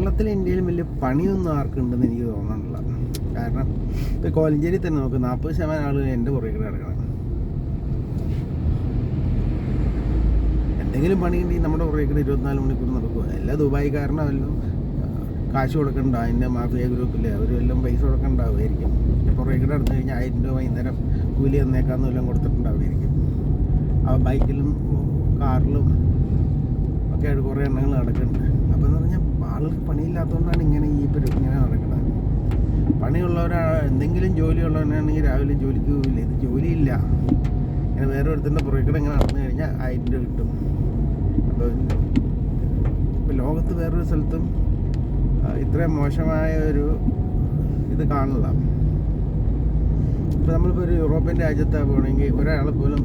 കേരളത്തിൽ ഇന്ത്യയിലും വലിയ പണിയൊന്നും ആർക്കുണ്ടെന്ന് എനിക്ക് തോന്നുന്നില്ല. കാരണം ഇപ്പോൾ കോലഞ്ചേരി തന്നെ നോക്ക്, 40% ആളുകൾ എൻ്റെ പുറകെ കിടക്കണം. എന്തെങ്കിലും പണിയുണ്ടെങ്കിൽ നമ്മുടെ പുറകെ 24 മണിക്കൂർ നടക്കുക. എല്ലാ ദുബായിക്കാരനല്ലോ കാശ് കൊടുക്കണ്ട, അതിൻ്റെ മാഫിയ ഗ്രൂപ്പിൽ അവരെല്ലാം പൈസ കൊടുക്കണ്ടാവുമായിരിക്കും. പുറകെ നടന്നു കഴിഞ്ഞാൽ 1000 രൂപ വൈകുന്നേരം കൂലി തന്നേക്കാന്ന് വല്ലതും കൊടുത്തിട്ടുണ്ടാവുമായിരിക്കും. ആ ബൈക്കിലും കാറിലും ഒക്കെ ആയിട്ട് കുറേ എണ്ണങ്ങൾ നടക്കുന്നുണ്ട്. അപ്പോൾ എന്ന് പറഞ്ഞാൽ ആൾക്ക് പണിയില്ലാത്തതുകൊണ്ടാണ് ഇങ്ങനെ ഇങ്ങനെ നടക്കുന്നത്. പണിയുള്ളവരാ, എന്തെങ്കിലും ജോലിയുള്ളവനാണെങ്കിൽ രാവിലെ ജോലിക്ക് പോവില്ല. ഇത് ജോലിയില്ല, ഇങ്ങനെ വേറെ ഒരുത്തിൻ്റെ പുറകെ ഇങ്ങനെ നടന്നു കഴിഞ്ഞാൽ 1000 രൂപ കിട്ടും. അപ്പോൾ ഇപ്പോൾ ലോകത്ത് വേറൊരു സ്ഥലത്തും ഇത്രയും മോശമായ ഒരു ഇത് കാണില്ല. ഇപ്പോൾ നമ്മളിപ്പോൾ ഒരു യൂറോപ്യൻ രാജ്യത്താണ് പോകണമെങ്കിൽ ഒരാൾ പോലും,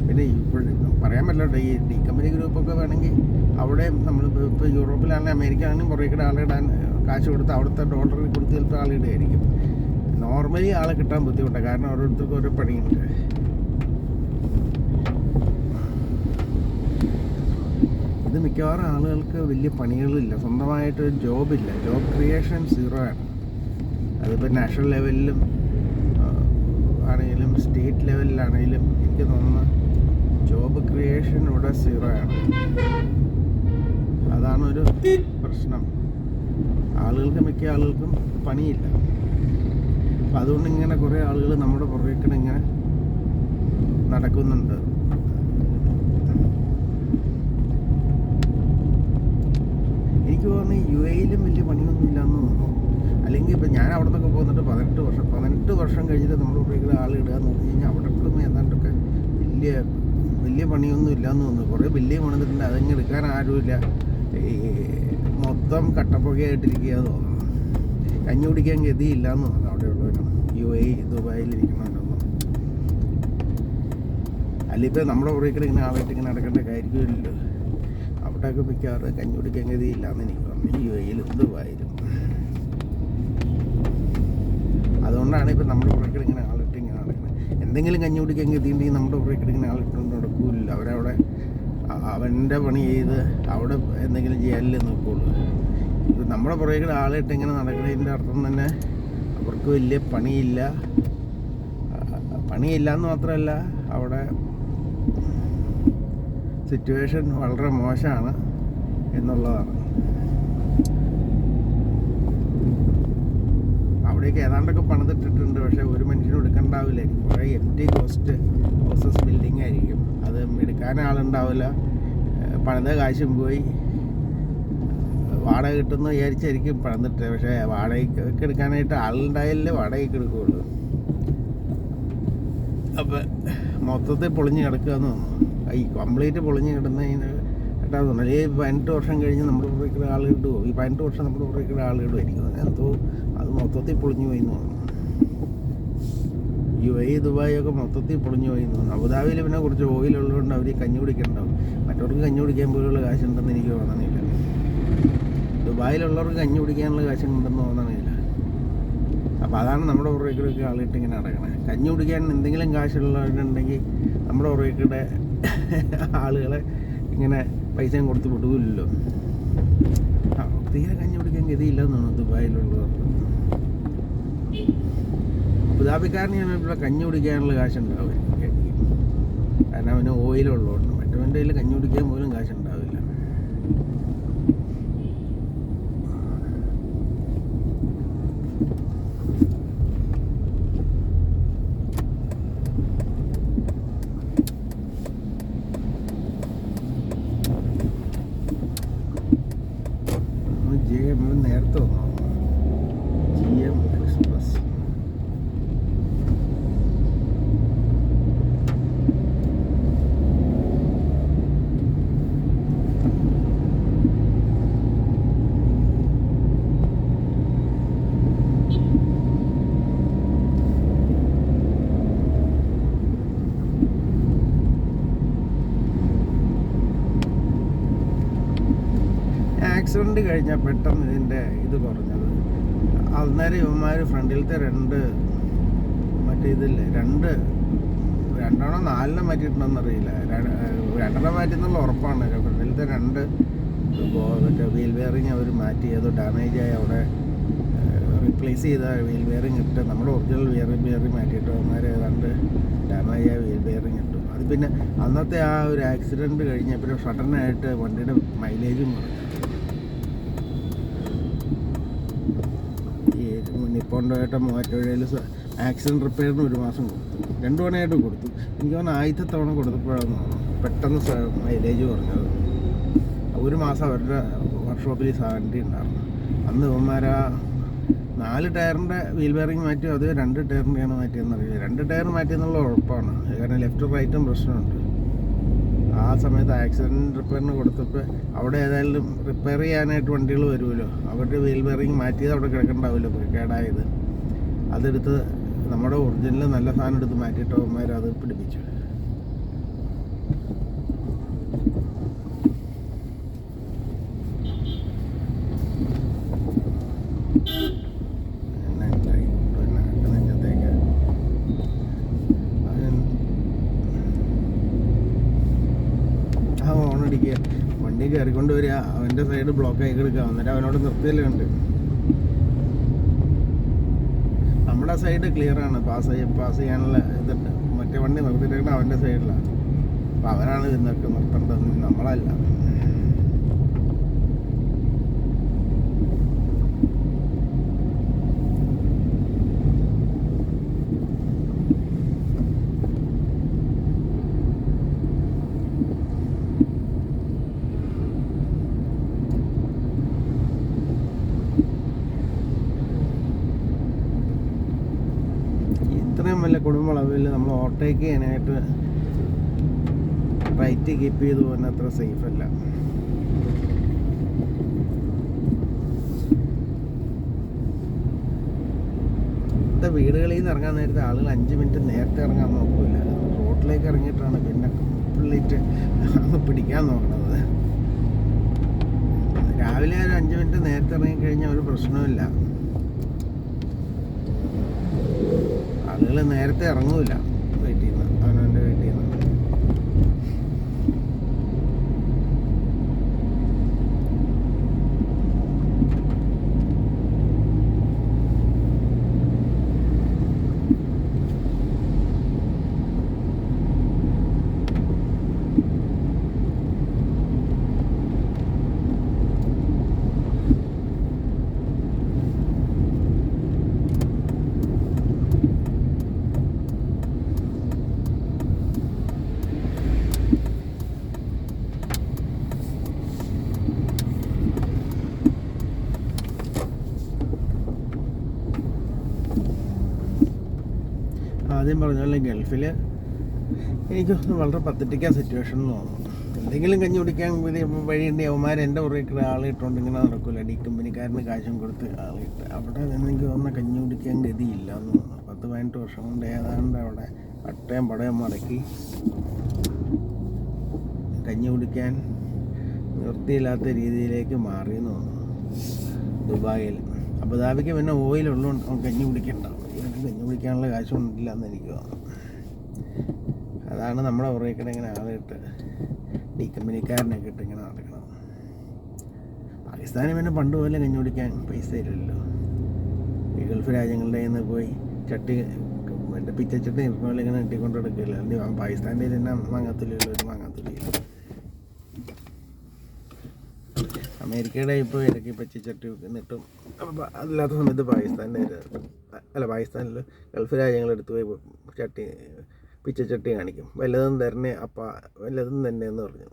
പിന്നെ ഇപ്പോഴും പറയാൻ പറ്റില്ല, ഈ ഡി കമ്പനി ഗ്രൂപ്പൊക്കെ വേണമെങ്കിൽ അവിടെ നമ്മളിപ്പോൾ യൂറോപ്പിലാണെങ്കിൽ അമേരിക്ക ആണെങ്കിലും കുറേ ആളിടാൻ കാശ് കൊടുത്ത് അവിടുത്തെ ഡോളറിൽ കൊടുത്ത് ചിലപ്പോൾ ആളിടുകയായിരിക്കും. നോർമലി ആളെ കിട്ടാൻ ബുദ്ധിമുട്ടാണ്, കാരണം ഓരോരുത്തർക്കും ഓരോ പണിയുണ്ട്. ഇത് മിക്കവാറും ആളുകൾക്ക് വലിയ പണികളില്ല, സ്വന്തമായിട്ടൊരു ജോബില്ല, ജോബ് ക്രിയേഷൻ 0 ആണ്. അതിപ്പോൾ നാഷണൽ ലെവലിലും ആണെങ്കിലും സ്റ്റേറ്റ് ലെവലിലാണെങ്കിലും എനിക്ക് തോന്നുന്നു ജോബ് ക്രിയേഷൻ ഇവിടെ 0 ആണ്. അതാണൊരു പ്രശ്നം. മിക്ക ആളുകൾക്കും പണിയില്ല. അപ്പം അതുകൊണ്ട് ഇങ്ങനെ കുറേ ആളുകൾ നമ്മുടെ പുറകേക്കിടെ ഇങ്ങനെ നടക്കുന്നുണ്ട്. എനിക്ക് തോന്നുന്നു UAE-ലും വലിയ പണിയൊന്നും ഇല്ലയെന്ന് തോന്നുന്നു. അല്ലെങ്കിൽ ഇപ്പം ഞാൻ അവിടെ നിന്നൊക്കെ പോന്നിട്ട് 18 വർഷം കഴിഞ്ഞിട്ട് നമ്മൾ പുറകേക്കിടെ ആളിടുക എന്ന് പറഞ്ഞു കഴിഞ്ഞാൽ അവിടെ കൂടെ ഏതാണ്ടൊക്കെ വലിയ പണിയൊന്നും ഇല്ലയെന്ന് തോന്നുന്നു. കുറേ വലിയ പണിതിട്ടുണ്ട്, അതങ്ങ് എടുക്കാൻ ആരുമില്ല. ഈ മൊത്തം കട്ടപ്പുകയായിട്ടിരിക്കുക തോന്നുന്നു. കഞ്ഞി കുടിക്കാൻ ഗതിയില്ലയെന്ന് തോന്നുന്നു അവിടെയുള്ളവരും, UAE ദുബായിലിരിക്കണമെന്നൊന്നും. അല്ലിപ്പോൾ നമ്മുടെ പുറകേക്കിടെ ഇങ്ങനെ ആളായിട്ട് ഇങ്ങനെ നടക്കേണ്ട കാര്യമില്ലല്ലോ. അവിടെയൊക്കെ മിക്കവാറ് കഞ്ഞി കുടിക്കാൻ ഗതിയില്ലാന്ന് എനിക്ക് തോന്നുന്നു, UAE-ലും ദുബായിലും. അതുകൊണ്ടാണ് ഇപ്പം നമ്മുടെ പുറകേക്കിടെ ഇങ്ങനെ ആളിട്ട് ഇങ്ങനെ നടക്കുന്നത്. എന്തെങ്കിലും കഞ്ഞി കുടിക്കാൻ ഗതിയുണ്ടെങ്കിൽ നമ്മുടെ പുറകേക്കിടെ ഇങ്ങനെ ആളിട്ടുകൊണ്ട് നടക്കൂല. അവരവിടെ അവൻ്റെ പണി ചെയ്ത് അവിടെ എന്തെങ്കിലും ചെയ്യാനല്ലേ നോക്കുകയുള്ളൂ. ഇത് നമ്മുടെ പുറകെ ആളിട്ട് ഇങ്ങനെ നടക്കുന്നതിൻ്റെ അർത്ഥം തന്നെ അവർക്ക് വലിയ പണിയില്ല എന്ന് മാത്രമല്ല, അവിടെ സിറ്റുവേഷൻ വളരെ മോശമാണ് എന്നുള്ളതാണ്. അവിടേക്ക് ഏതാണ്ടൊക്കെ പണിതിട്ടിട്ടുണ്ട്, പക്ഷേ ഒരു മനുഷ്യനും എടുക്കണ്ടാവില്ലായിരിക്കും. കുറേ empty കോസ്റ്റ് ഹൗസസ് ബിൽഡിംഗ് ആയിരിക്കും. അത് എടുക്കാൻ ആളുണ്ടാവില്ല. പണിത കാശും പോയി വാടക കിട്ടുമെന്ന് വിചാരിച്ചായിരിക്കും പണിതിട്ട്. പക്ഷേ വാടകയ്ക്ക് എടുക്കാനായിട്ട് ആളുണ്ടായാലേ വാടകയ്ക്ക് എടുക്കുകയുള്ളൂ. അപ്പം മൊത്തത്തിൽ പൊളിഞ്ഞ് കിടക്കുക എന്ന് തോന്നുന്നു. ഈ കംപ്ലീറ്റ് പൊളിഞ്ഞ് കിടന്നതിന് കേട്ടാ തോന്നുന്നു. ഈ 18 വർഷം കഴിഞ്ഞ് നമ്മുടെ പുറകെ ആളിടുമോ? ഈ 18 വർഷം നമ്മുടെ പുറകെ ആളിടുമായിരിക്കും. എന്തോ അത് മൊത്തത്തിൽ പൊളിഞ്ഞു പോയി എന്ന് തോന്നുന്നു. UAE ദുബായ് ഒക്കെ മൊത്തത്തിൽ പൊളിഞ്ഞു പോയി എന്ന് തോന്നുന്നു. അബുദാബിയിൽ പിന്നെ കുറച്ച് ഓയിലുള്ളതുകൊണ്ട് അവർ കഞ്ഞി കുടിക്കണ്ടാവും. മറ്റവർക്ക് കഞ്ഞി കുടിക്കാൻ പോലുള്ള കാശുണ്ടെന്ന് എനിക്ക് തോന്നണില്ല. ദുബായിലുള്ളവർക്ക് കഞ്ഞി കുടിക്കാനുള്ള കാശുണ്ടെന്ന് തോന്നണില്ല. അപ്പോൾ അതാണ് നമ്മുടെ പുറകേക്കൊക്കെ ആളിട്ട് ഇങ്ങനെ നടക്കണേ. കഞ്ഞി കുടിക്കാൻ എന്തെങ്കിലും കാശുള്ളവരുണ്ടെങ്കിൽ നമ്മുടെ പുറകേക്കിടെ ആളുകളെ ഇങ്ങനെ പൈസയും കൊടുത്ത് വിടുകയില്ലല്ലോ. തീരെ കഞ്ഞി കുടിക്കാൻ ഗതിയില്ലെന്ന് തോന്നുന്നു ദുബായിലുള്ളവർക്ക്. അബുദാബിക്കാരന് ഇവിടെ കഞ്ഞി കുടിക്കാനുള്ള കാശുണ്ടാവും, കാരണം അവന് ഓയിലുള്ളതുകൊണ്ട്. മറ്റവൻ്റെ കയ്യിൽ കഞ്ഞി കുടിക്കാൻ പോലും കാശുണ്ടാവില്ല. നേരത്തെ വന്നോ GM എക്സ്പ്രസ്. ആക്സിഡൻറ്റ് കഴിഞ്ഞാൽ പെട്ടെന്ന് ഇതിൻ്റെ ഇത് കുറഞ്ഞത്. അന്നേരം ഇവന്മാർ ഫ്രണ്ടിലത്തെ രണ്ടെണ്ണം 4 മാറ്റിയിട്ടുണ്ടോയെന്നറിയില്ല. 2 മാറ്റിയെന്നുള്ള ഉറപ്പാണ്. ഫ്രണ്ടിലത്തെ 2 മറ്റേ വീൽ ബെയറിങ് അവർ മാറ്റി ഏതോ ഡാമേജായി അവിടെ റീപ്ലേസ് ചെയ്ത വീൽ ബെയറിങ് ഇട്ട് നമ്മുടെ ഒറിജിനൽ ബെയറിങ് മാറ്റിയിട്ട് അവന്മാർ ഏതാണ്ട് ഡാമേജായ വീൽ ബെയറിങ് ഇട്ടു. അത് പിന്നെ അന്നത്തെ ആ ഒരു ആക്സിഡൻറ്റ് കഴിഞ്ഞ പിന്നെ സഡനായിട്ട് വണ്ടിയുടെ മൈലേജും കുറഞ്ഞു. ഈ നിപ്പോൺ ടൊയോട്ട 37 ആക്സിഡൻറ്റ് റിപ്പയറിന് 1 മാസം കൊടുത്തു, 2 തവണയായിട്ട് കൊടുത്തു. എനിക്ക് തോന്നുന്നു ആദ്യത്തെ തവണ കൊടുത്തപ്പോഴാണ് പെട്ടെന്ന് മൈലേജ് കുറഞ്ഞത്. 1 മാസം അവരുടെ വർക്ക്ഷോപ്പിൽ വണ്ടി ഉണ്ടായിരുന്നു. അന്ന് ഇവന്മാരാ 4 ടയറിൻ്റെ വീൽ ബെയറിങ് മാറ്റി, അത് 2 ടയറിൻ്റെയാണ് മാറ്റിയെന്നറിയില്ല. 2 ടയർ മാറ്റിയെന്നുള്ള ഉറപ്പാണ്, കാരണം ലെഫ്റ്റും റൈറ്റും പ്രശ്നമുണ്ട്. ആ സമയത്ത് ആക്സിഡൻറ്റ് റിപ്പയറിന് കൊടുത്തപ്പോൾ അവിടെ ഏതായാലും റിപ്പയർ ചെയ്യാനായിട്ട് വണ്ടികൾ വരുമല്ലോ, അവരുടെ വീൽ ബെയറിങ് മാറ്റിയത് അവിടെ കിടക്കണ്ടാവില്ലോ, കേടായത്. അതെടുത്ത് നമ്മുടെ ഒറിജിനൽ നല്ല സാധനം എടുത്ത് മാറ്റിയിട്ട് അവന്മാർ അത് പിടിപ്പിച്ചു. ഓണടിക്കുക, വണ്ടി കയറിക്കൊണ്ട് വരിക, അവൻ്റെ സൈഡ് ബ്ലോക്കായി കിടക്കുക, എന്നിട്ട് അവനോട് നിർത്തിയല്ലുണ്ട്. നമ്മുടെ സൈഡ് ക്ലിയറാണ്, പാസ് ചെയ്യാനുള്ള ഇതുണ്ട്. മറ്റേ വണ്ടി നിർത്തിയിട്ടുണ്ട് അവൻ്റെ സൈഡിലാണ്. അപ്പം അവനാണ് ഇതൊക്കെ നിർത്തേണ്ടത്, നമ്മളല്ല. ഇത്രയും വലിയ കുടുംബളവിൽ നമ്മൾ ഓവർടേക്ക് ചെയ്യാനായിട്ട് റൈറ്റ് കീപ്പ് ചെയ്ത് പോകുന്ന അത്ര സേഫ് അല്ല. ഇന്നത്തെ വീടുകളിൽ നിന്ന് ഇറങ്ങാൻ നേരത്തെ ആളുകൾ 5 മിനിറ്റ് നേരത്തെ ഇറങ്ങാൻ നോക്കില്ല, റോഡിലേക്ക് ഇറങ്ങിയിട്ടാണ് പിന്നെ കംപ്ലീറ്റ് പിടിക്കാൻ നോക്കണത്. രാവിലെ ഒരു 5 മിനിറ്റ് നേരത്തെ ഇറങ്ങിക്കഴിഞ്ഞാൽ ഒരു പ്രശ്നമില്ല, ആളുകൾ നേരത്തെ ഇറങ്ങൂല വീട്ടിൽ നിന്ന്, അവനവൻ്റെ വീട്ടിൽ നിന്ന്. ആദ്യം പറഞ്ഞ പോലെ ഗൾഫിൽ എനിക്കൊന്ന് വളരെ പത്തറ്റിക്കാൻ സിറ്റുവേഷൻ എന്ന് തോന്നുന്നു. എന്തെങ്കിലും കഞ്ഞി കുടിക്കാൻ വഴിയുണ്ട് അവന്മാർ എൻ്റെ പുറകെ ആളിട്ടുകൊണ്ട് ഇങ്ങനെ നടക്കില്ല, ഡി കമ്പനിക്കാരന് കാശും കൊടുത്ത് ആളിട്ട്. അവിടെ നിന്ന് എനിക്ക് തോന്നുന്ന കഞ്ഞി കുടിക്കാൻ ഗതിയില്ല എന്ന് തോന്നുന്നു. 10-18 വർഷം കൊണ്ട് ഏതാണ്ട് അവിടെ പട്ടയം പടയം മുടക്കി കഞ്ഞി കുടിക്കാൻ നിർത്തിയില്ലാത്ത രീതിയിലേക്ക് മാറിയെന്ന് തോന്നുന്നു ദുബായിൽ. അബുദാബിക്ക് പിന്നെ ഓയിലുള്ളതുകൊണ്ട് കഞ്ഞി കുടിക്കണ്ടാവും, ഇവർക്ക് കഞ്ഞി കുടിക്കാനുള്ള കാശൊന്നുമില്ല എന്ന് എനിക്ക് തോന്നുന്നു. അതാണ് നമ്മുടെ പുറകെ ഇങ്ങനെ ആളിട്ട് ഡി കമ്പനിക്കാരനൊക്കെ ഇട്ട് ഇങ്ങനെ നടക്കണം. പാകിസ്ഥാനിൽ പിന്നെ പണ്ട് പോലെ കഞ്ഞി കുടിക്കാൻ പൈസ ഇല്ലല്ലോ. ഈ ഗൾഫ് രാജ്യങ്ങളുടെ കയ്യിൽ നിന്ന് പോയി ചട്ടി എൻ്റെ പിച്ചച്ചട്ടി പോലെ ഇങ്ങനെ ഇട്ടിക്കൊണ്ട് എടുക്കില്ല. അല്ലെങ്കിൽ പാകിസ്ഥാൻ്റെ തന്നെ മാങ്ങാത്തുലിയുള്ള ഒരു മാങ്ങാത്തുലിയില്ല. അമേരിക്കയുടെ ഇപ്പോൾ ഇടയ്ക്ക് പച്ചച്ചട്ടി നിട്ടും അല്ലാത്ത സമയത്ത് പാകിസ്ഥാനിൽ ഗൾഫ് രാജ്യങ്ങളെടുത്ത് പോയി പിച്ചച്ചട്ടി കാണിക്കും. വല്ലതും തരണേ വല്ലതും തന്നെ എന്ന് പറഞ്ഞു.